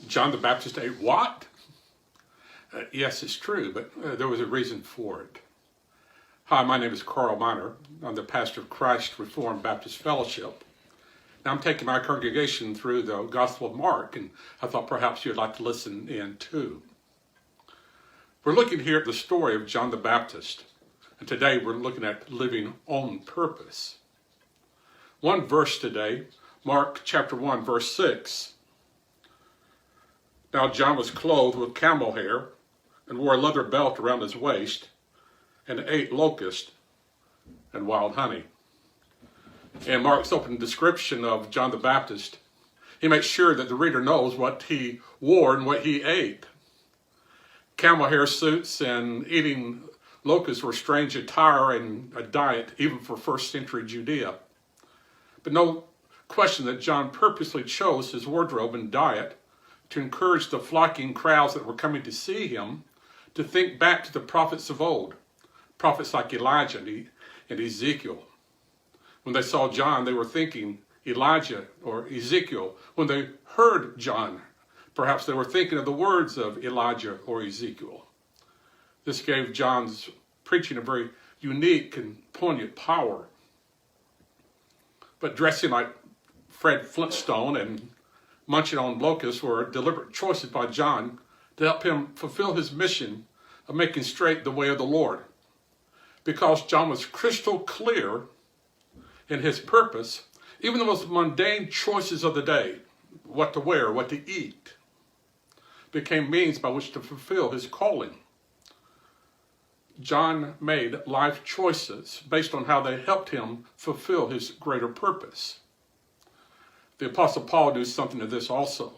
John the Baptist ate what? Yes, it's true, but there was a reason for it. Hi, my name is Carl Miner. I'm the pastor of Christ Reformed Baptist Fellowship. Now I'm taking my congregation through the Gospel of Mark, and I thought perhaps you'd like to listen in too. We're looking here at the story of John the Baptist, and today we're looking at living on purpose. One verse today, Mark chapter 1, verse 6. Now John was clothed with camel hair and wore a leather belt around his waist and ate locusts and wild honey. In Mark's opening description of John the Baptist, he makes sure that the reader knows what he wore and what he ate. Camel hair suits and eating locusts were strange attire and a diet even for first century Judea. But no question that John purposely chose his wardrobe and diet to encourage the flocking crowds that were coming to see him to think back to the prophets of old, prophets like Elijah and Ezekiel. When they saw John, they were thinking Elijah or Ezekiel. When they heard John, perhaps they were thinking of the words of Elijah or Ezekiel. This gave John's preaching a very unique and poignant power. But dressing like Fred Flintstone and munching on locusts were deliberate choices by John to help him fulfill his mission of making straight the way of the Lord. Because John was crystal clear in his purpose, even the most mundane choices of the day, what to wear, what to eat, became means by which to fulfill his calling. John made life choices based on how they helped him fulfill his greater purpose. The Apostle Paul knew something of this also.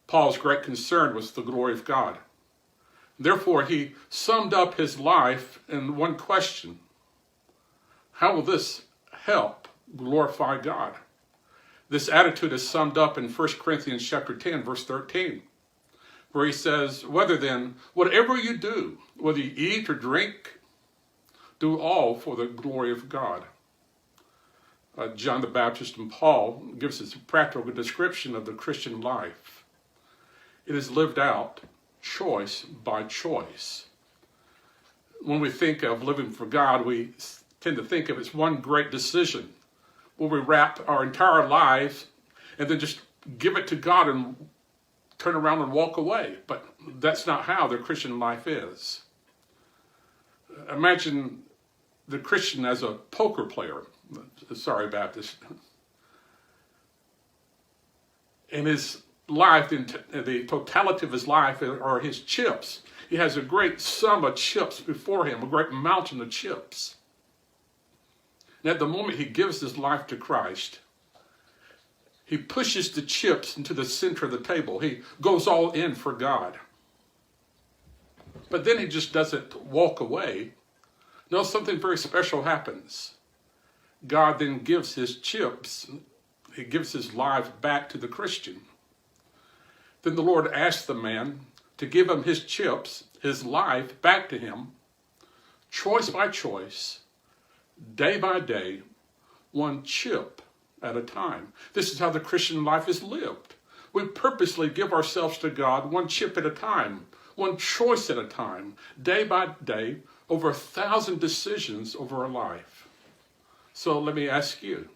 Paul's great concern was the glory of God. Therefore, he summed up his life in one question: how will this help glorify God? This attitude is summed up in 1 Corinthians chapter 10, verse 13, where he says, "Whether then, whatever you do, whether you eat or drink, do all for the glory of God." John the Baptist and Paul gives us a practical description of the Christian life. It is lived out choice by choice. When we think of living for God, we tend to think of it as one great decision where we wrap our entire lives and then just give it to God and turn around and walk away. But that's not how the Christian life is. Imagine the Christian as a poker player. Sorry, Baptist. In his life, in the totality of his life are his chips. He has a great sum of chips before him, a great mountain of chips. And at the moment he gives his life to Christ, he pushes the chips into the center of the table. He goes all in for God. But then he just doesn't walk away. No, something very special happens. God then gives his chips, he gives his life back to the Christian. Then the Lord asks the man to give him his chips, his life back to him, choice by choice, day by day, one chip at a time. This is how the Christian life is lived. We purposely give ourselves to God one chip at a time, one choice at a time, day by day, over 1,000 decisions over our life. So let me ask you,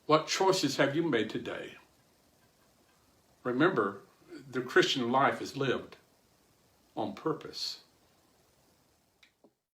what choices have you made today? Remember, the Christian life is lived on purpose.